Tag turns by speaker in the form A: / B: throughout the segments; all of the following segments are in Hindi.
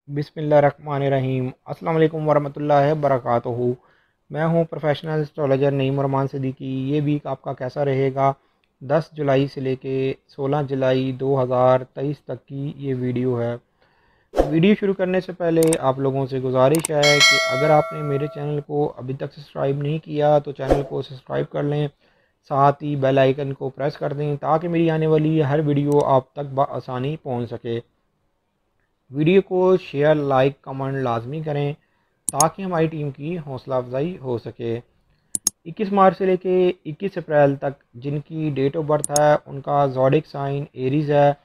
A: बिस्मिल्लाहिर्रहमानिर्रहीम। अस्सलाम वालेकुम वरहमतुल्लाहि वबरकातुहू। मैं हूं प्रोफेशनल एस्ट्रोलॉजर नईम रहमान सिद्दीकी। ये वीक आपका कैसा रहेगा? 10 जुलाई से लेके 16 जुलाई 2023 तक की ये वीडियो है। वीडियो शुरू करने से पहले आप लोगों से गुजारिश है कि अगर आपने मेरे चैनल को अभी तक सब्सक्राइब नहीं किया तो चैनल को सब्सक्राइब कर लें, साथ ही बेल आइकन को प्रेस कर दें ताकि मेरी आने वाली हर वीडियो आप तक बआसानी पहुंच सके। वीडियो को शेयर, लाइक, कमेंट लाजमी करें ताकि हमारी टीम की हौसला अफजाई हो सके। 21 मार्च से लेके 21 अप्रैल तक जिनकी डेट ऑफ बर्थ है उनका ज़ोडिक साइन एरीज़ है।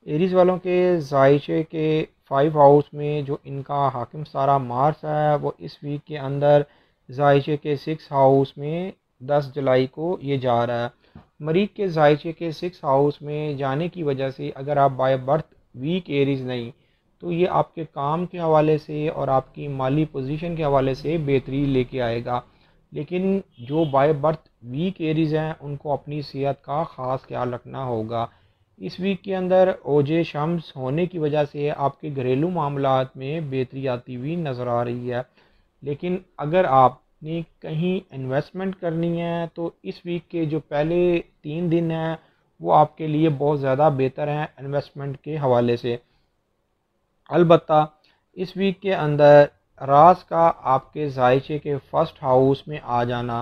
A: एरीज़ वालों के जायशे के 5 हाउस में जो इनका हाकिम सारा मार्स है वो इस वीक के अंदर जायशे के 6 हाउस में 10 जुलाई को ये जा रहा है। मरीख के जायशे के 6 हाउस में जाने की वजह से अगर आप बाय बर्थ वीक एरीज़ नहीं तो ये आपके काम के हवाले से और आपकी माली पोजीशन के हवाले से बेहतरी लेके आएगा। लेकिन जो बाय बर्थ वीक एरीज़ हैं उनको अपनी सेहत का ख़ास ख्याल रखना होगा। इस वीक के अंदर ओजे शम्स होने की वजह से आपके घरेलू मामलात में बेहतरी आती हुई नज़र आ रही है। लेकिन अगर आपने कहीं इन्वेस्टमेंट करनी है तो इस वीक के जो पहले 3 दिन हैं वो आपके लिए बहुत ज़्यादा बेहतर हैं इन्वेस्टमेंट के हवाले से। अलबत्ता इस वीक के अंदर रास का आपके जायचे के फर्स्ट हाउस में आ जाना,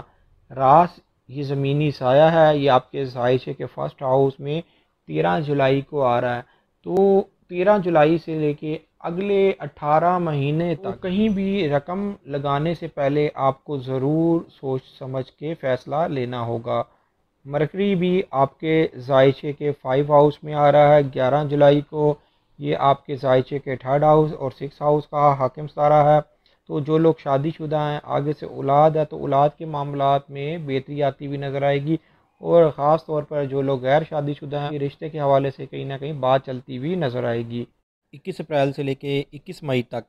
A: रास ये ज़मीनी साया है, ये आपके जायचे के फर्स्ट हाउस में 13 जुलाई को आ रहा है। तो 13 जुलाई से लेके अगले 18 महीने तक कहीं भी रकम लगाने से पहले आपको ज़रूर सोच समझ के फ़ैसला लेना होगा। मरकरी भी आपके जायचे के 5 हाउस में आ रहा है 11 जुलाई को। ये आपके जायचे के 3rd हाउस और 6 हाउस का हाकिम सारा है। तो जो लोग शादीशुदा हैं, आगे से औलाद है, तो औलाद के मामलात में बेहतरी आती हुई नज़र आएगी। और ख़ास तौर पर जो लोग गैर शादीशुदा हैं रिश्ते के हवाले से कहीं ना कहीं बात चलती हुई नज़र आएगी। 21 अप्रैल से लेके 21 मई तक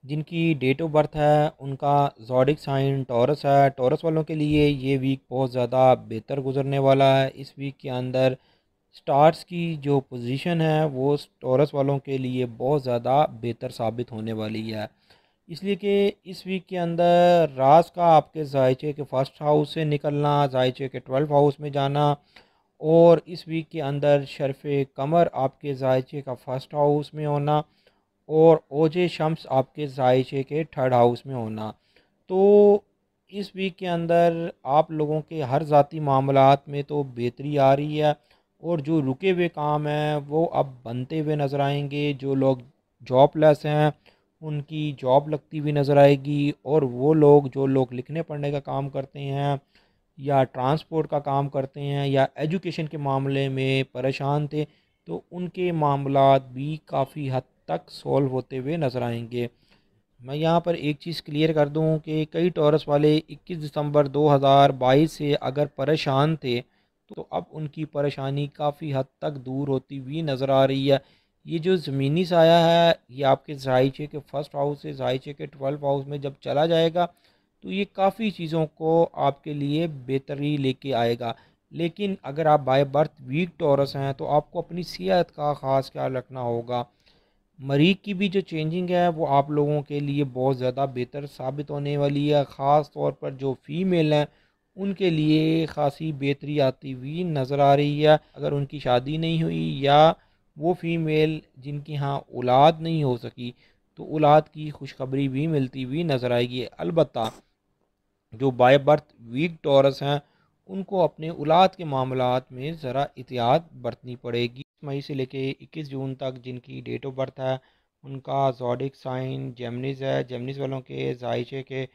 A: जिनकी डेट ऑफ बर्थ है उनका ज़ोडिक साइन टॉरस है। टॉरस वालों के लिए ये वीक बहुत ज़्यादा बेहतर गुजरने वाला है। इस वीक के अंदर स्टार्स की जो पोजीशन है वो टॉरस वालों के लिए बहुत ज़्यादा बेहतर साबित होने वाली है। इसलिए कि इस वीक के अंदर रास का आपके जायचे के फर्स्ट हाउस से निकलना, जायचे के 12 हाउस में जाना, और इस वीक के अंदर शर्फ कमर आपके जायचे का फर्स्ट हाउस में होना और ओजे शम्स आपके जायशे के 3rd हाउस में होना। तो इस वीक के अंदर आप लोगों के हर ज़ाती मामलात में तो बेहतरी आ रही है और जो रुके हुए काम हैं वो अब बनते हुए नज़र आएंगे। जो लोग जॉबलेस हैं उनकी जॉब लगती हुई नज़र आएगी, और वो लोग जो लोग लिखने पढ़ने का काम करते हैं या ट्रांसपोर्ट का काम करते हैं या एजुकेशन के मामले में परेशान थे तो उनके मामलात भी काफ़ी हद तक सॉल्व होते हुए नज़र आएंगे। मैं यहाँ पर एक चीज़ क्लियर कर दूँ कि कई टॉरस वाले 21 दिसंबर 2022 से अगर परेशान थे तो अब उनकी परेशानी काफ़ी हद तक दूर होती हुई नज़र आ रही है। ये जो ज़मीनी साया है ये आपके जायचे के फर्स्ट हाउस से जायचे के 12 हाउस में जब चला जाएगा तो ये काफ़ी चीज़ों को आपके लिए बेहतरी लेके आएगा। लेकिन अगर आप बाय बर्थ वीक टॉरस हैं तो आपको अपनी सेहत का ख़ास ख्याल रखना होगा। मरीज़ की भी जो चेंजिंग है वो आप लोगों के लिए बहुत ज़्यादा बेहतर साबित होने वाली है। ख़ास तौर पर जो फ़ीमेल हैं उनके लिए ख़ासी बेहतरी आती हुई नज़र आ रही है। अगर उनकी शादी नहीं हुई या वो फ़ीमेल जिनकी यहाँ औलाद नहीं हो सकी तो औलाद की खुशखबरी भी मिलती हुई नज़र आएगी। अलबत्ता जो बाय बर्थ वीक टॉरस हैं उनको अपने औलाद के मामलात में ज़रा एहतियात बरतनी पड़ेगी। मई से लेके 21 जून तक जिनकी डेट ऑफ बर्थ है उनका ज़ोडिक साइन जेमिनीज़ है। जेमिनीज़ वालों के जायचे के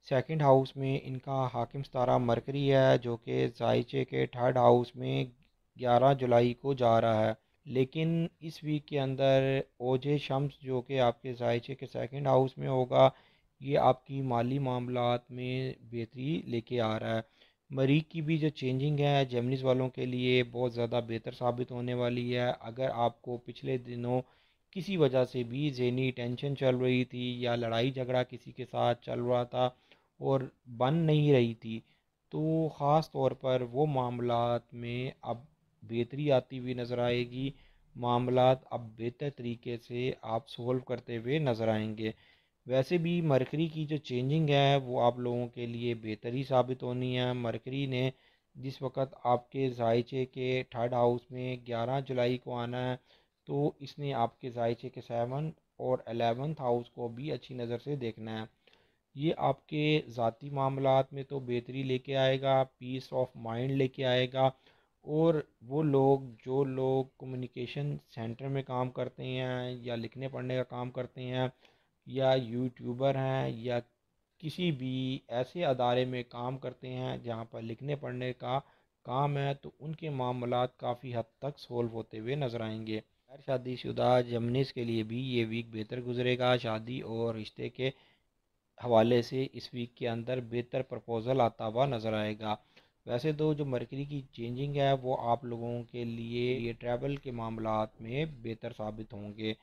A: 2nd हाउस में इनका हाकिम सितारा मरकरी है जो कि जायचे के 3rd हाउस में 11 जुलाई को जा रहा है। लेकिन इस वीक के अंदर ओजे शम्स जो कि आपके जायचे के 2nd हाउस में होगा, ये आपकी माली मामलात में बेहतरी लेके आ रहा है। मरीख की भी जो चेंजिंग है जेमिनीज़ वालों के लिए बहुत ज़्यादा बेहतर साबित होने वाली है। अगर आपको पिछले दिनों किसी वजह से भी ज़हनी टेंशन चल रही थी या लड़ाई झगड़ा किसी के साथ चल रहा था और बन नहीं रही थी तो ख़ास तौर पर वो मामलात में अब बेहतरी आती हुई नज़र आएगी। मामलात अब बेहतर तरीके से आप सोल्व करते हुए नज़र आएंगे। वैसे भी मरकरी की जो चेंजिंग है वो आप लोगों के लिए बेहतर ही साबित होनी है। मरकरी ने जिस वक्त आपके जायचे के थर्ड हाउस में 11 जुलाई को आना है, तो इसने आपके जायचे के 7 और 11th हाउस को भी अच्छी नज़र से देखना है। ये आपके ज़ाती मामलात में तो बेहतरी लेके आएगा, पीस ऑफ माइंड लेके आएगा। और वो लोग जो लोग कम्युनिकेशन सेंटर में काम करते हैं या लिखने पढ़ने का काम करते हैं या यूट्यूबर हैं या किसी भी ऐसे अदारे में काम करते हैं जहाँ पर लिखने पढ़ने का काम है, तो उनके मामलात काफ़ी हद तक सोल्व होते हुए नज़र आएंगे। गैर शादीशुदा जमनीस के लिए भी ये वीक बेहतर गुजरेगा। शादी और रिश्ते के हवाले से इस वीक के अंदर बेहतर प्रपोज़ल आता हुआ नज़र आएगा। वैसे तो जो मरकरी की चेंजिंग है वो आप लोगों के लिए ये ट्रैवल के मामलात में बेहतर साबित होंगे।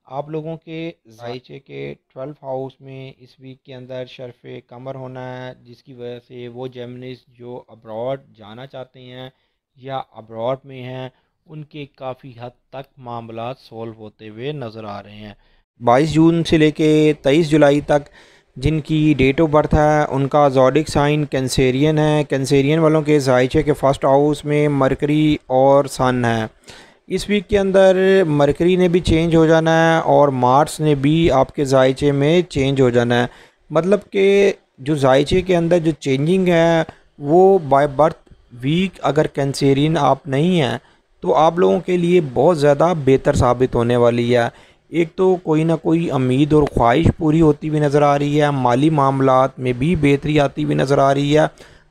A: आप लोगों के जायचे के 12 हाउस में इस वीक के अंदर शर्फ कमर होना है, जिसकी वजह से वो जेमिनीज जो अब्रॉड जाना चाहते हैं या अब्रॉड में हैं, उनके काफ़ी हद तक मामला सोल्व होते हुए नज़र आ रहे हैं। 22 जून से लेके 23 जुलाई तक जिनकी डेट ऑफ बर्थ है उनका ज़ोडिक साइन कैंसेरियन है। कैंसेरियन वालों के जायचे के फर्स्ट हाउस में मरकरी और सन है। इस वीक के अंदर मरकरी ने भी चेंज हो जाना है और मार्स ने भी आपके जायचे में चेंज हो जाना है। मतलब कि जो जायचे के अंदर जो चेंजिंग है वो बाय बर्थ वीक अगर कैंसेरियन आप नहीं हैं तो आप लोगों के लिए बहुत ज़्यादा बेहतर साबित होने वाली है। एक तो कोई ना कोई उम्मीद और ख्वाहिश पूरी होती हुई नज़र आ रही है, माली मामलात में भी बेहतरी आती हुई नज़र आ रही है।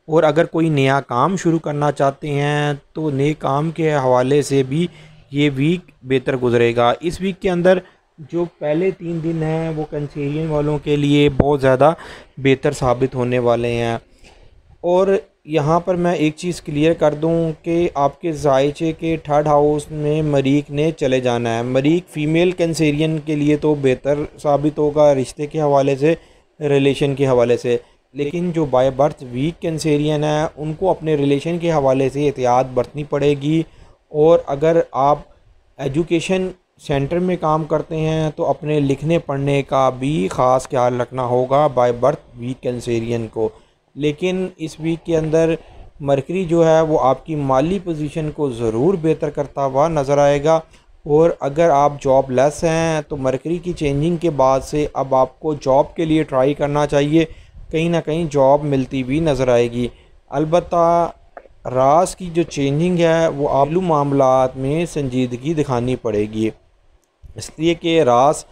A: और अगर कोई नया काम शुरू करना चाहते हैं तो नए काम के हवाले से भी ये वीक बेहतर गुजरेगा। इस वीक के अंदर जो पहले 3 दिन हैं वो कैंसेरियन वालों के लिए बहुत ज़्यादा बेहतर साबित होने वाले हैं। और यहाँ पर मैं एक चीज़ क्लियर कर दूँ कि आपके जायचे के थर्ड हाउस में मरीक ने चले जाना है। मरीक फ़ीमेल कैंसेरियन के लिए तो बेहतर साबित होगा रिश्ते के हवाले से, रिलेशन के हवाले से, लेकिन जो बाय बर्थ वीक कैंसेरियन है उनको अपने रिलेशन के हवाले से एहतियात बरतनी पड़ेगी। और अगर आप एजुकेशन सेंटर में काम करते हैं तो अपने लिखने पढ़ने का भी ख़ास ख्याल रखना होगा बाय बर्थ वीक कैंसेरियन को। लेकिन इस वीक के अंदर मरकरी जो है वो आपकी माली पोजीशन को ज़रूर बेहतर करता हुआ नज़र आएगा। और अगर आप जॉब लेस हैं तो मरकरी की चेंजिंग के बाद से अब आपको जॉब के लिए ट्राई करना चाहिए, कहीं ना कहीं जॉब मिलती भी नज़र आएगी। अलबत्ता रास की जो चेंजिंग है वो आलू मामलात में संजीदगी दिखानी पड़ेगी, इसलिए कि रास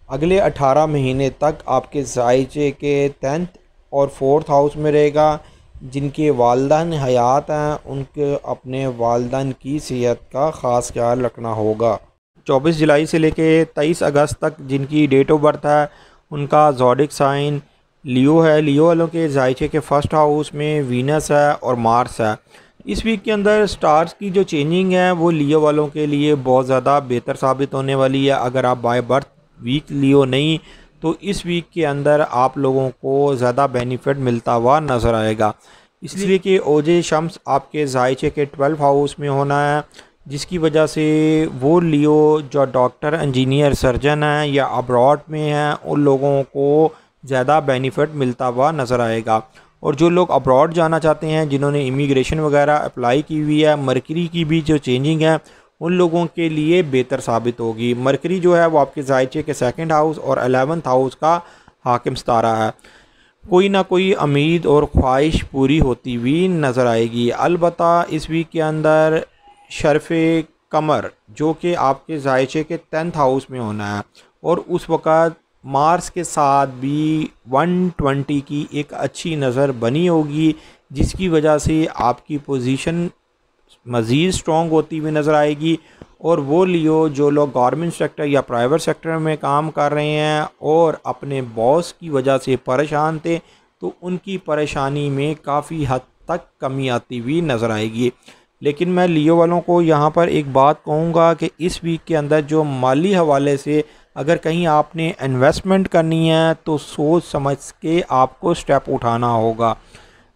A: अगले 18 महीने तक आपके जायचे के 10th और 4th हाउस में रहेगा। जिनके वालिदैन हयात हैं उनके अपने वालिदैन की सेहत का ख़ास ख्याल रखना होगा। 24 जुलाई से लेके 23 अगस्त तक जिनकी डेट ऑफ बर्थ है उनका ज़ोडिक साइन लियो है। लियो वालों के जायचे के फर्स्ट हाउस में वीनस है और मार्स है। इस वीक के अंदर स्टार्स की जो चेंजिंग है वो लियो वालों के लिए बहुत ज़्यादा बेहतर साबित होने वाली है। अगर आप बाय बर्थ वीक लियो नहीं तो इस वीक के अंदर आप लोगों को ज़्यादा बेनिफिट मिलता हुआ नज़र आएगा, इसलिए कि ओजे शम्स आपके जायचे के 12 हाउस में होना है, जिसकी वजह से वो लियो जो डॉक्टर इंजीनियर सर्जन हैं या अब्रॉड में हैं उन लोगों को ज़्यादा बेनिफिट मिलता हुआ नज़र आएगा। और जो लोग अब्रॉड जाना चाहते हैं जिन्होंने इमिग्रेशन वगैरह अप्लाई की हुई है, मरकरी की भी जो चेंजिंग है उन लोगों के लिए बेहतर साबित होगी। मरकरी जो है वो आपके जायचे के 2nd हाउस और 11th हाउस का हाकिम सितारा है। कोई ना कोई उम्मीद और ख्वाहिश पूरी होती हुई नज़र आएगी। अलबत्ता इस वीक के अंदर शर्फ कमर जो कि आपके जायचे के 10th हाउस में होना है और उस वक़्त मार्स के साथ भी 120 की एक अच्छी नज़र बनी होगी, जिसकी वजह से आपकी पोजीशन मज़ीद स्ट्रॉन्ग होती हुई नज़र आएगी। और वो लियो जो लोग गवर्नमेंट सेक्टर या प्राइवेट सेक्टर में काम कर रहे हैं और अपने बॉस की वजह से परेशान थे तो उनकी परेशानी में काफ़ी हद तक कमी आती हुई नज़र आएगी। लेकिन मैं लियो वालों को यहाँ पर एक बात कहूँगा कि इस वीक के अंदर जो माली हवाले से अगर कहीं आपने इन्वेस्टमेंट करनी है तो सोच समझ के आपको स्टेप उठाना होगा।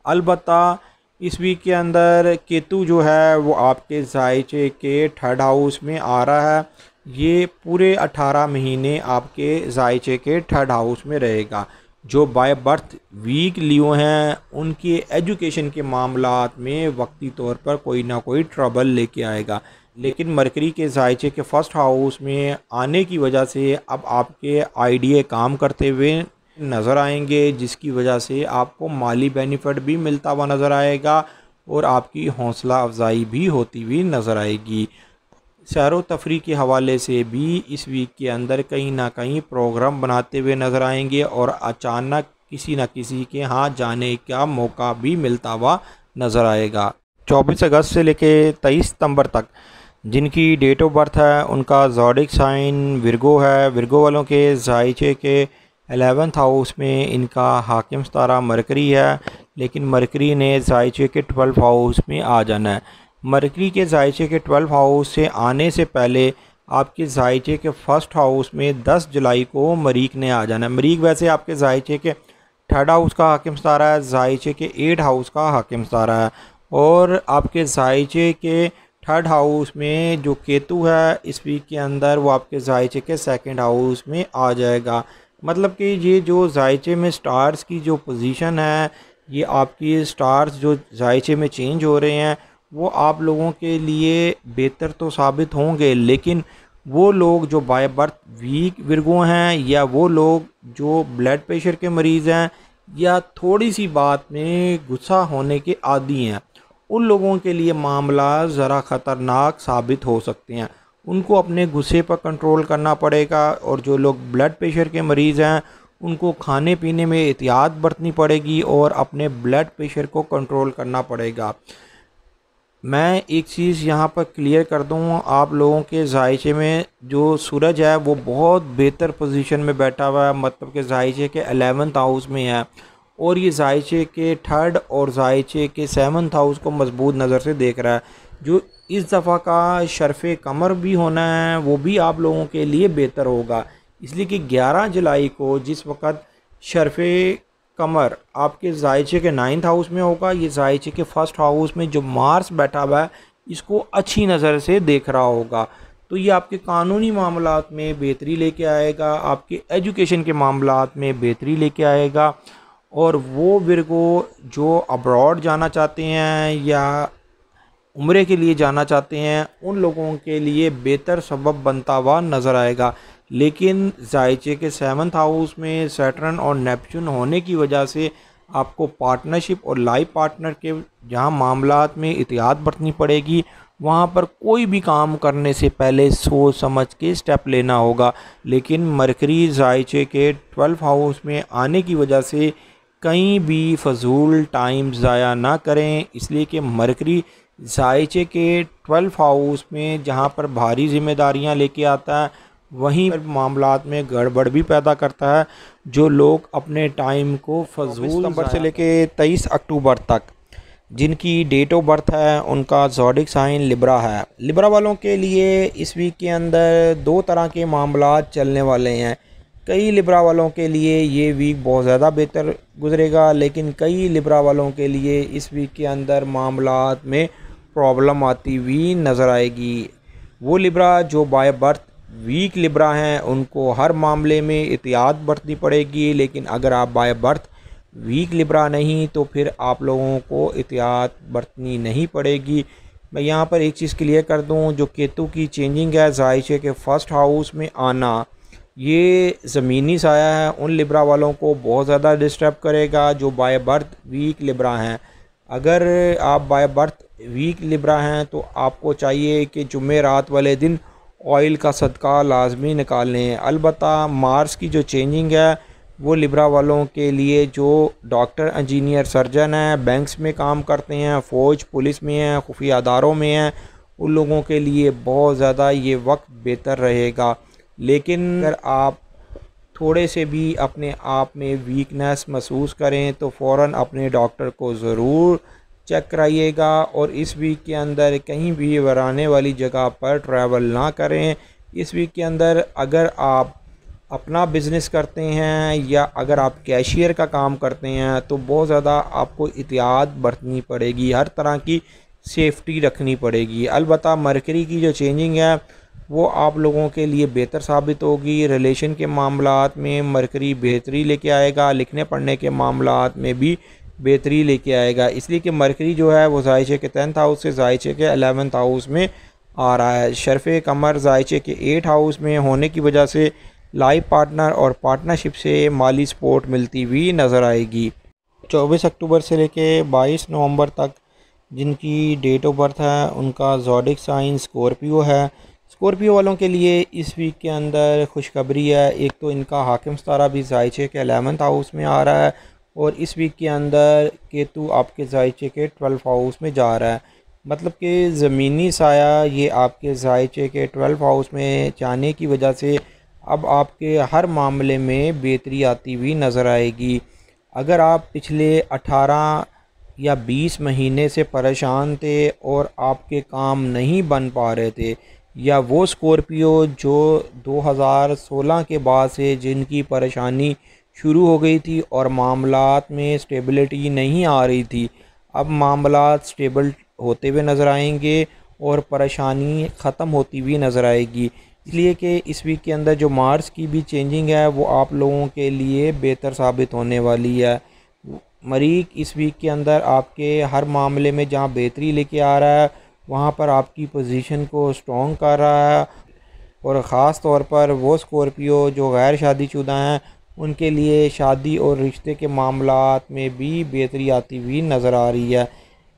A: अलबत्ता इस वीक के अंदर केतु जो है वो आपके जायचे के थर्ड हाउस में आ रहा है। ये पूरे 18 महीने आपके जायचे के थर्ड हाउस में रहेगा। जो बाय बर्थ वीक लियो हैं उनके एजुकेशन के मामलात में वक्ती तौर पर कोई ना कोई ट्रबल लेके आएगा, लेकिन मरकरी के जायचे के फर्स्ट हाउस में आने की वजह से अब आपके आइडिया काम करते हुए नज़र आएंगे, जिसकी वजह से आपको माली बेनिफिट भी मिलता हुआ नज़र आएगा और आपकी हौसला अफजाई भी होती हुई नज़र आएगी। सैर व तफरी के हवाले से भी इस वीक के अंदर कहीं ना कहीं प्रोग्राम बनाते हुए नज़र आएंगे और अचानक किसी न किसी के यहाँ जाने का मौका भी मिलता हुआ नज़र आएगा। 24 अगस्त से लेके 23 सितंबर तक जिनकी डेट ऑफ बर्थ है उनका ज़ोडिक साइन विरगो है। विरगो वालों के जायचे के 11th हाउस में इनका हाकिम सितारा मरकरी है, लेकिन मरकरी ने जायचे के 12th हाउस में आ जाना है। मरकरी के जायचे के 12th हाउस से आने से पहले आपके जायचे के फर्स्ट हाउस में 10 जुलाई को मरीक ने आ जाना है। मरीक वैसे आपके जायचे के थर्ड हाउस का हाकिम सितारा है, जायचे के 8 हाउस का हाकिम सितारा है, और आपके जायचे के थर्ड हाउस में जो केतु है इस वीक के अंदर वो आपके जायचे के सेकंड हाउस में आ जाएगा। मतलब कि ये जो जायचे में स्टार्स की जो पोजीशन है, ये आपकी स्टार्स जो जायचे में चेंज हो रहे हैं वो आप लोगों के लिए बेहतर तो साबित होंगे, लेकिन वो लोग जो बाय बर्थ वीक विरगो हैं या वो लोग जो ब्लड प्रेशर के मरीज़ हैं या थोड़ी सी बात में गुस्सा होने के आदी हैं, उन लोगों के लिए मामला ज़रा ख़तरनाक साबित हो सकते हैं। उनको अपने गुस्से पर कंट्रोल करना पड़ेगा, और जो लोग ब्लड प्रेशर के मरीज़ हैं उनको खाने पीने में एहतियात बरतनी पड़ेगी और अपने ब्लड प्रेशर को कंट्रोल करना पड़ेगा। मैं एक चीज़ यहाँ पर क्लियर कर दूँ, आप लोगों के जायचे में जो सूरज है वो बहुत बेहतर पोजीशन में बैठा हुआ है, मतलब कि जायचे के 11th हाउस में है, और ये जायचे के थर्ड और जायचे के 7th हाउस को मजबूत नज़र से देख रहा है। जो इस दफ़ा का शर्फ़ कमर भी होना है वो भी आप लोगों के लिए बेहतर होगा, इसलिए कि 11 जुलाई को जिस वक़्त शर्फ़ कमर आपके जायचे के 9th हाउस में होगा, ये जायचे के फर्स्ट हाउस में जो मार्स बैठा हुआ है इसको अच्छी नज़र से देख रहा होगा। तो ये आपके कानूनी मामलात में बेहतरी लेके आएगा, आपके एजुकेशन के मामलात में बेहतरी लेके आएगा, और वो विरगो जो अब्रॉड जाना चाहते हैं या उम्रे के लिए जाना चाहते हैं उन लोगों के लिए बेहतर सबब बनता हुआ नज़र आएगा। लेकिन जायचे के 7th हाउस में सैटर्न और नेपच्यून होने की वजह से आपको पार्टनरशिप और लाइफ पार्टनर के जहां मामलात में एहतियात बरतनी पड़ेगी, वहां पर कोई भी काम करने से पहले सोच समझ के स्टेप लेना होगा। लेकिन मरकरी जायचे के 12th हाउस में आने की वजह से कहीं भी फजूल टाइम ज़ाया ना करें, इसलिए कि मरकरी जायचे के 12th हाउस में जहां पर भारी जिम्मेदारियां लेके आता है वहीं पर मामलात में गड़बड़ भी पैदा करता है। जो लोग अपने टाइम को फजूल सितंबर से लेके 23 अक्टूबर तक जिनकी डेट ऑफ बर्थ है उनका ज़ोडिक साइन लिब्रा है। लिब्रा वालों के लिए इस वीक के अंदर दो तरह के मामलात चलने वाले हैं। कई लिब्रा वालों के लिए ये वीक बहुत ज़्यादा बेहतर गुजरेगा, लेकिन कई लिब्रा वालों के लिए इस वीक के अंदर मामलात में प्रॉब्लम आती हुई नज़र आएगी। वो लिब्रा जो बाय बर्थ वीक लिब्रा हैं उनको हर मामले में एहतियात बरतनी पड़ेगी, लेकिन अगर आप बाय बर्थ वीक लिब्रा नहीं तो फिर आप लोगों को एहतियात बरतनी नहीं पड़ेगी। मैं यहाँ पर एक चीज़ क्लियर कर दूँ, जो केतु की चेंजिंग है जायचे के फर्स्ट हाउस में आना, ये ज़मीनी साया है उन लिब्रा वालों को बहुत ज़्यादा डिस्टर्ब करेगा जो बाय बर्थ वीक लिब्रा हैं। अगर आप बाय बर्थ वीक लिब्रा हैं तो आपको चाहिए कि जुम्मे रात वाले दिन ऑयल का सदका लाजमी निकाल लें। अलबत्ता मार्स की जो चेंजिंग है वो लिब्रा वालों के लिए जो डॉक्टर इंजीनियर सर्जन हैं, बैंक्स में काम करते हैं, फ़ौज पुलिस में हैं, खुफिया अदारों में हैं, उन लोगों के लिए बहुत ज़्यादा ये वक्त बेहतर रहेगा। लेकिन अगर आप थोड़े से भी अपने आप में वीकनेस महसूस करें तो फ़ौरन अपने डॉक्टर को ज़रूर चेक कराइएगा, और इस वीक के अंदर कहीं भी वराने वाली जगह पर ट्रैवल ना करें। इस वीक के अंदर अगर आप अपना बिज़नेस करते हैं या अगर आप कैशियर का काम करते हैं तो बहुत ज़्यादा आपको एहतियात बरतनी पड़ेगी, हर तरह की सेफ्टी रखनी पड़ेगी। अलबत्ता मरकरी की जो चेंजिंग है वो आप लोगों के लिए बेहतर साबित होगी। रिलेशन के मामलात में मरकरी बेहतरी लेके आएगा, लिखने पढ़ने के मामलात में भी बेहतरी लेके आएगा, इसलिए कि मरकरी जो है वो जायचे के 10th हाउस से जायचे के 11th हाउस में आ रहा है। शरफ़ कमर जायचे के 8 हाउस में होने की वजह से लाइफ पार्टनर और पार्टनरशिप से माली सपोर्ट मिलती हुई नज़र आएगी। 24 अक्टूबर से लेके 22 नवंबर तक जिनकी डेट ऑफ बर्थ है उनका ज़ोडिक साइन स्कॉर्पियो है। स्कॉर्पियो वालों के लिए इस वीक के अंदर खुशखबरी है। एक तो इनका हाकिम सितारा भी जायचे के 11th हाउस में आ रहा है और इस वीक के अंदर केतु आपके जायचे के 12th हाउस में जा रहा है। मतलब कि ज़मीनी साया ये आपके जायचे के 12th हाउस में जाने की वजह से अब आपके हर मामले में बेहतरी आती हुई नज़र आएगी। अगर आप पिछले 18 या 20 महीने से परेशान थे और आपके काम नहीं बन पा रहे थे, या वो स्कॉर्पियो जो 2016 के बाद से जिनकी परेशानी शुरू हो गई थी और मामलात में स्टेबिलिटी नहीं आ रही थी, अब मामलात स्टेबल होते हुए नज़र आएंगे और परेशानी ख़त्म होती हुई नज़र आएगी। इसलिए कि इस वीक के अंदर जो मार्च की भी चेंजिंग है वो आप लोगों के लिए बेहतर साबित होने वाली है। मरीख इस वीक के अंदर आपके हर मामले में जहां बेहतरी लेके आ रहा है वहां पर आपकी पोजीशन को स्ट्रॉन्ग कर रहा है, और ख़ास तौर पर वो स्कॉर्पियो जो गैर शादीशुदा हैं उनके लिए शादी और रिश्ते के मामलात में भी बेहतरी आती हुई नज़र आ रही है।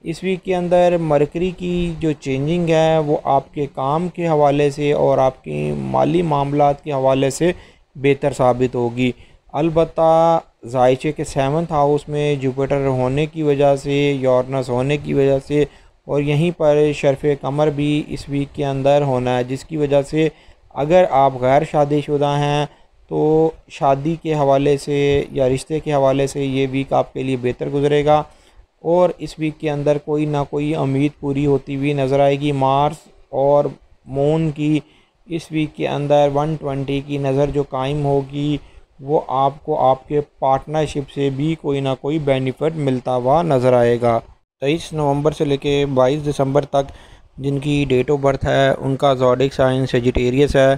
A: इस वीक के अंदर मरकरी की जो चेंजिंग है वो आपके काम के हवाले से और आपके माली मामलात के हवाले से बेहतर साबित होगी। अलबत्ता जायचे के 7th हाउस में जुपिटर होने की वजह से, यूरेनस होने की वजह से और यहीं पर शरफ़ कमर भी इस वीक के अंदर होना है, जिसकी वजह से अगर आप गैर शादीशुदा हैं तो शादी के हवाले से या रिश्ते के हवाले से ये वीक आपके लिए बेहतर गुजरेगा और इस वीक के अंदर कोई ना कोई उम्मीद पूरी होती हुई नज़र आएगी। मार्स और मून की इस वीक के अंदर 120 की नज़र जो कायम होगी वो आपको आपके पार्टनरशिप से भी कोई ना कोई बेनिफिट मिलता हुआ नज़र आएगा। 23 नवंबर से लेके 22 दिसंबर तक जिनकी डेट ऑफ बर्थ है उनका ज़ोडिक साइन सेजिटेरियस है।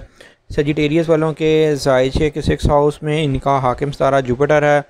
A: सेजिटेरियस वालों के जायचे के 6 हाउस में इनका हाकिम सितारा जुपिटर है,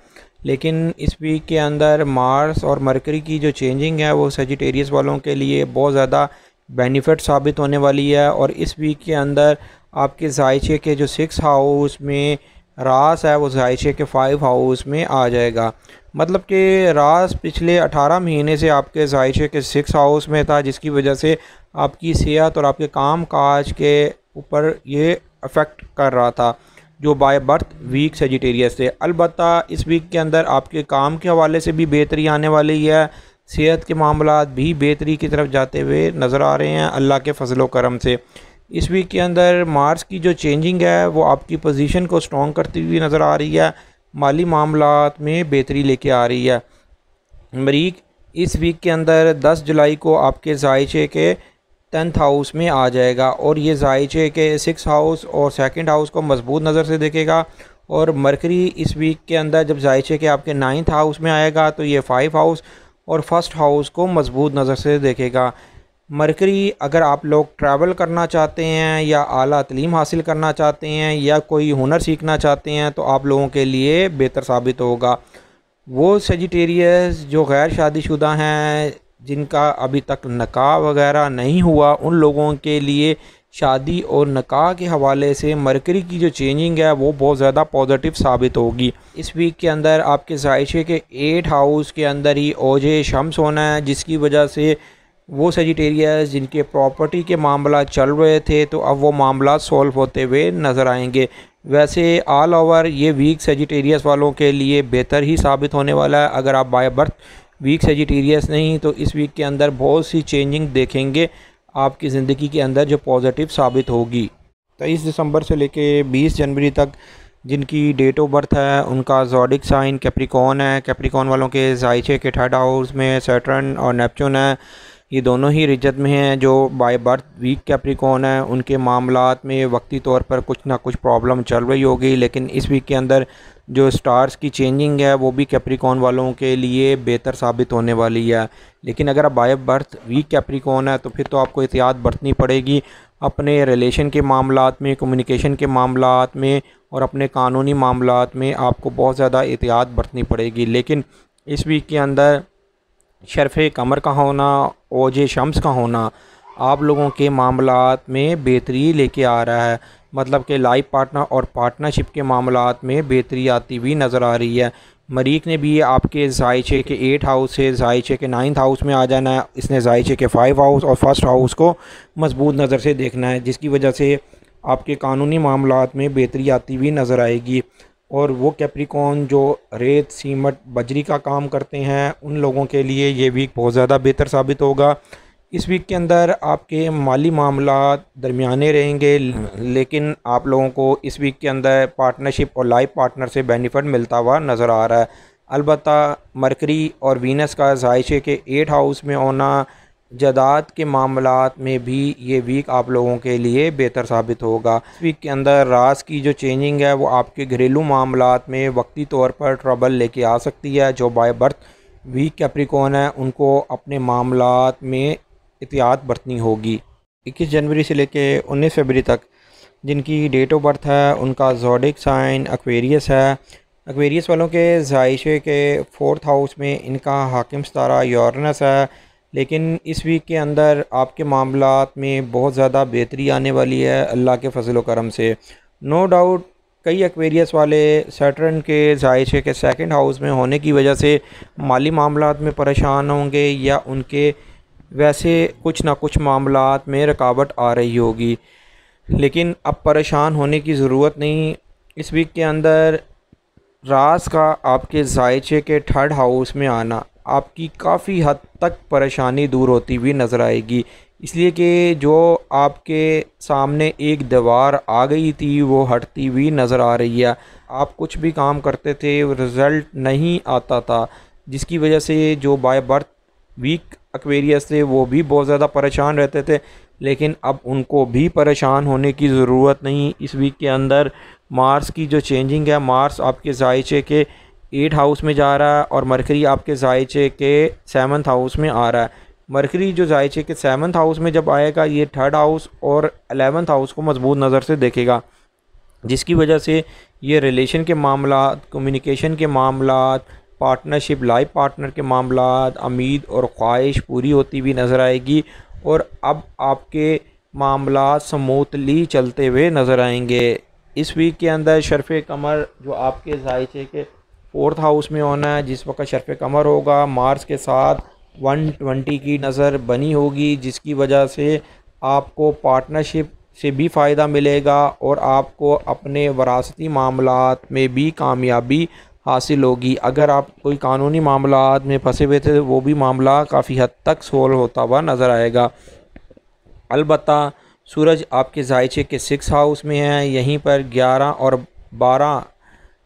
A: लेकिन इस वीक के अंदर मार्स और मरकरी की जो चेंजिंग है वो सेजिटेरियस वालों के लिए बहुत ज़्यादा बेनिफिट साबित होने वाली है। और इस वीक के अंदर आपके जायचे के जो 6 हाउस में रास है वो जायचे के 5 हाउस में आ जाएगा। मतलब कि रास पिछले 18 महीने से आपके जायचे के 6 हाउस में था, जिसकी वजह से आपकी सेहत और आपके काम काज के ऊपर ये अफेक्ट कर रहा था जो बाय बर्थ वीक सेजिटेरियस थे। अलबत्ता इस वीक के अंदर आपके काम के हवाले से भी बेहतरी आने वाली है, सेहत के मामलात भी बेहतरी की तरफ जाते हुए नज़र आ रहे हैं अल्लाह के फजलो करम से। इस वीक के अंदर मार्स की जो चेंजिंग है वो आपकी पोजीशन को स्ट्रॉन्ग करती हुई नज़र आ रही है, माली मामलात में बेहतरी लेके आ रही है। मरीख इस वीक के अंदर 10 जुलाई को आपके जायचे के 10th हाउस में आ जाएगा और ये जायचे के 6 हाउस और 2nd हाउस को मजबूत नज़र से देखेगा। और मरकरी इस वीक के अंदर जब जायचे के आपके 9th हाउस में आएगा तो ये 5 हाउस और 1st हाउस को मजबूत नज़र से देखेगा। मरकरी अगर आप लोग ट्रैवल करना चाहते हैं या आला तालीम हासिल करना चाहते हैं या कोई हुनर सीखना चाहते हैं तो आप लोगों के लिए बेहतर साबित होगा। वो सेजिटेरियस जो गैर शादीशुदा हैं जिनका अभी तक निकाह वगैरह नहीं हुआ, उन लोगों के लिए शादी और निकाह के हवाले से मरकरी की जो चेंजिंग है वो बहुत ज़्यादा पॉजिटिव साबित होगी। इस वीक के अंदर आपके जायशे के 8 हाउस के अंदर ही ओजे शम्स होना है, जिसकी वजह से वो सेजिटेरियस जिनके प्रॉपर्टी के मामला चल रहे थे तो अब वो मामला सॉल्व होते हुए नज़र आएंगे। वैसे ऑल ओवर ये वीक सेजिटेरियस वालों के लिए बेहतर ही साबित होने वाला है। अगर आप बाय बर्थ वीक सेजिटेरियस नहीं तो इस वीक के अंदर बहुत सी चेंजिंग देखेंगे आपकी ज़िंदगी के अंदर जो पॉजिटिव साबित होगी। 23 दिसंबर से लेके 20 जनवरी तक जिनकी डेट ऑफ बर्थ है उनका ज़ोडिक साइन कैप्रिकॉन है। कैप्रिकॉन वालों के जायचे के 3rd हाउस में सैटर्न और नेपच्यून है। ये दोनों ही रिजत में हैं। जो बाय बर्थ वीक कैप्रिकॉर्न है उनके मामलात में वक्ती तौर पर कुछ ना कुछ प्रॉब्लम चल रही होगी, लेकिन इस वीक के अंदर जो स्टार्स की चेंजिंग है वो भी कैप्रिकॉर्न वालों के लिए बेहतर साबित होने वाली है। लेकिन अगर आप बाय बर्थ वीक कैप्रिकॉर्न है तो फिर तो आपको एहतियात बरतनी पड़ेगी अपने रिलेशन के मामलात में, कम्युनिकेशन के मामलात में और अपने कानूनी मामलात में आपको बहुत ज़्यादा एहतियात बरतनी पड़ेगी। लेकिन इस वीक के अंदर शर्फ़ कमर का होना, ओज शम्स का होना आप लोगों के मामलात में बेहतरी लेके आ रहा है। मतलब कि लाइफ पार्टनर और पार्टनरशिप के मामलात में बेहतरी आती हुई नज़र आ रही है। मरीख ने भी आपके ज़ायचे के 8 हाउस से ज़ायचे के 9th हाउस में आ जाना है। इसने ज़ायचे के 5 हाउस और फर्स्ट हाउस को मजबूत नज़र से देखना है, जिसकी वजह से आपके कानूनी मामलात में बेहतरी आती हुई नज़र आएगी। और वो कैप्रिकॉर्न जो रेत, सीमट, बजरी का काम करते हैं उन लोगों के लिए ये वीक बहुत ज़्यादा बेहतर साबित होगा। इस वीक के अंदर आपके माली मामलात दरमियाने रहेंगे, लेकिन आप लोगों को इस वीक के अंदर पार्टनरशिप और लाइफ पार्टनर से बेनिफिट मिलता हुआ नज़र आ रहा है। अलबत्ता मरकरी और वीनस का ज़ायचे के 8 हाउस में होना जायदाद के मामलात में भी ये वीक आप लोगों के लिए बेहतर साबित होगा। इस वीक के अंदर रास की जो चेंजिंग है वो आपके घरेलू मामलात में वक्ती तौर पर ट्रबल लेके आ सकती है। जो बाय बर्थ वीक कैप्रिकॉर्न है उनको अपने मामलात में एहतियात बरतनी होगी। 21 जनवरी से लेके 19 फरवरी तक जिनकी डेट ऑफ बर्थ है उनका ज़ोडिक साइन एक्वेरियस है। एक्वेरियस वालों के ज़ायशे के 4th हाउस में इनका हाकिम सितारा यूरेनस है। लेकिन इस वीक के अंदर आपके मामलात में बहुत ज़्यादा बेहतरी आने वाली है अल्लाह के फजल व करम से। नो डाउट कई एक्वेरियस वाले सैटर्न के ज़ायशे के 2nd हाउस में होने की वजह से माली मामलात में परेशान होंगे या उनके वैसे कुछ ना कुछ मामलात में रुकावट आ रही होगी। लेकिन अब परेशान होने की ज़रूरत नहीं। इस वीक के अंदर रास का आपके ज़ायचे के 3rd हाउस में आना आपकी काफ़ी हद तक परेशानी दूर होती हुई नज़र आएगी, इसलिए कि जो आपके सामने एक दीवार आ गई थी वो हटती हुई नज़र आ रही है। आप कुछ भी काम करते थे रिज़ल्ट नहीं आता था, जिसकी वजह से जो बाय बर्थ वीक एक्वेरियस थे वो भी बहुत ज़्यादा परेशान रहते थे, लेकिन अब उनको भी परेशान होने की ज़रूरत नहीं। इस वीक के अंदर मार्स की जो चेंजिंग है, मार्स आपके ज़ायचे के 8 हाउस में जा रहा है और मरकरी आपके ज़ायचे के 7th हाउस में आ रहा है। मरकरी जो ज़ायचे के 7th हाउस में जब आएगा ये 3rd हाउस और 11th हाउस को मजबूत नज़र से देखेगा, जिसकी वजह से ये रिलेशन के मामलात, कम्युनिकेशन के मामलात, पार्टनरशिप, लाइफ पार्टनर के मामलात, उम्मीद और ख्वाहिश पूरी होती हुई नज़र आएगी और अब आपके मामलात स्मूथली चलते हुए नज़र आएंगे। इस वीक के अंदर शर्फ़ कमर जो आपके ज़ायचे के 4th हाउस में होना है, जिस वक्त शर्फ़ कमर होगा मार्स के साथ 120 की नज़र बनी होगी, जिसकी वजह से आपको पार्टनरशिप से भी फ़ायदा मिलेगा और आपको अपने वरासती मामलात में भी कामयाबी हासिल होगी। अगर आप कोई कानूनी मामलात में फंसे हुए थे वो भी मामला काफ़ी हद तक सोल्व होता हुआ नज़र आएगा। अलबत्ता सूरज आपके ज़ायचे के 6 हाउस में है, यहीं पर 11 और 12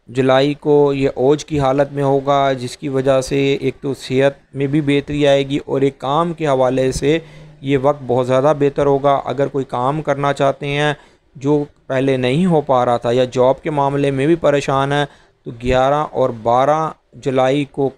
A: जुलाई को ये ओज की हालत में होगा, जिसकी वजह से एक तो सेहत में भी बेहतरी आएगी और एक काम के हवाले से ये वक्त बहुत ज़्यादा बेहतर होगा। अगर कोई काम करना चाहते हैं जो पहले नहीं हो पा रहा था या जॉब के मामले में भी परेशान है तो 11 और 12 जुलाई को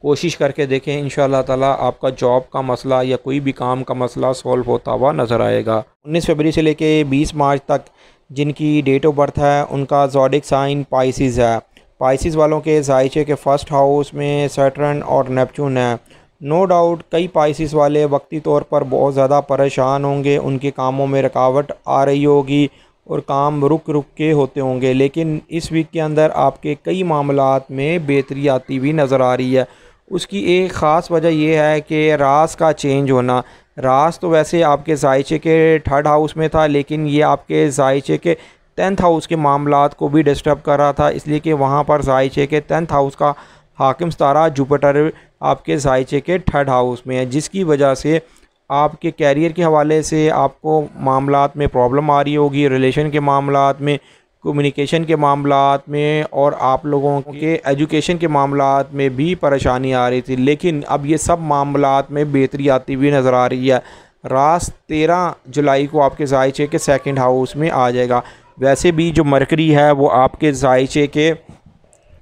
A: कोशिश करके देखें, इंशाअल्लाह ताला आपका जॉब का मसला या कोई भी काम का मसला सॉल्व होता हुआ नज़र आएगा। 19 फरवरी से लेके 20 मार्च तक जिनकी डेट ऑफ बर्थ है उनका ज़ोडिक साइन पाइसिस है। पाइसिस वालों के ज़ायचे के 1st हाउस में सैटर्न और नेपच्यून है। नो डाउट कई पाइसिस वाले वक्ती तौर पर बहुत ज़्यादा परेशान होंगे, उनके कामों में रुकावट आ रही होगी और काम रुक रुक के होते होंगे, लेकिन इस वीक के अंदर आपके कई मामलात में बेहतरी आती हुई नज़र आ रही है। उसकी एक ख़ास वजह यह है कि रास का चेंज होना। रास तो वैसे आपके ज़ायचे के 3rd हाउस में था, लेकिन ये आपके ज़ायचे के 10th हाउस के मामलात को भी डिस्टर्ब कर रहा था, इसलिए कि वहाँ पर ज़ायचे के 10th हाउस का हाकिम सितारा जुपिटर आपके ज़ायचे के 3rd हाउस में है, जिसकी वजह से आपके कैरियर के हवाले से आपको मामलात में प्रॉब्लम आ रही होगी, रिलेशन के मामलात में कम्युनिकेशन के मामलात में और आप लोगों के एजुकेशन के मामलात में भी परेशानी आ रही थी, लेकिन अब ये सब मामलात में बेहतरी आती हुई नज़र आ रही है। रात 13 जुलाई को आपके जायचे के सेकंड हाउस में आ जाएगा। वैसे भी जो मरकरी है वो आपके जायचे के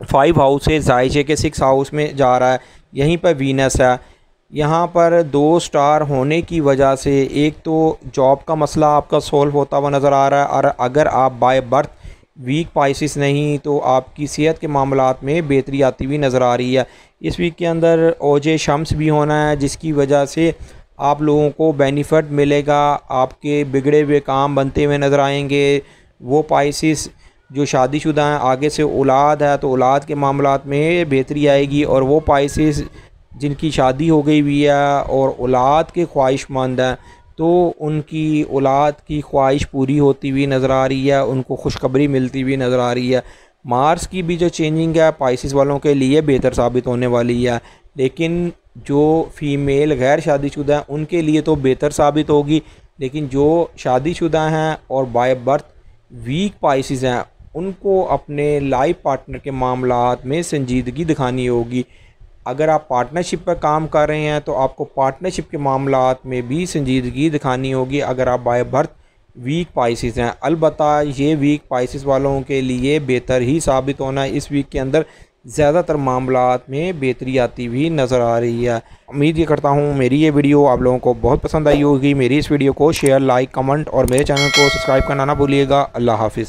A: 5 हाउस से जायचे के 6 हाउस में जा रहा है। यहीं पर वीनस है। यहाँ पर 2 स्टार होने की वजह से एक तो जॉब का मसला आपका सोल्व होता हुआ नज़र आ रहा है, और अगर आप बाय बर्थ वीक पाइसिस नहीं तो आपकी सेहत के मामलात में बेहतरी आती हुई नज़र आ रही है। इस वीक के अंदर ओजे शम्स भी होना है, जिसकी वजह से आप लोगों को बेनिफिट मिलेगा। आपके बिगड़े हुए काम बनते हुए नज़र आएंगे। वो पाइसिस जो शादीशुदा हैं, आगे से औलाद है तो औलाद के मामलात में बेहतरी आएगी, और वो पाइसिस जिनकी शादी हो गई हुई है और औलाद के ख्वाहिशमंद हैं तो उनकी औलाद की ख्वाहिश पूरी होती हुई नज़र आ रही है, उनको खुशखबरी मिलती हुई नज़र आ रही है। मार्स की भी जो चेंजिंग है पाइसिस वालों के लिए बेहतर साबित होने वाली है, लेकिन जो फ़ीमेल गैर शादीशुदा हैं उनके लिए तो बेहतर साबित होगी, लेकिन जो शादीशुदा हैं और बाय बर्थ वीक पाइसिस हैं उनको अपने लाइफ पार्टनर के मामलात में संजीदगी दिखानी होगी। अगर आप पार्टनरशिप पर काम कर रहे हैं तो आपको पार्टनरशिप के मामलात में भी संजीदगी दिखानी होगी, अगर आप बाय बर्थ वीक पाइसिस हैं। अलबत्ता ये वीक पाइसिस वालों के लिए बेहतर ही साबित होना है। इस वीक के अंदर ज़्यादातर मामलात में बेहतरी आती हुई नज़र आ रही है। उम्मीद ये करता हूँ मेरी ये वीडियो आप लोगों को बहुत पसंद आई होगी। मेरी इस वीडियो को शेयर, लाइक, कमेंट और मेरे चैनल को सब्सक्राइब करना ना भूलिएगा। अल्लाह हाफिज़।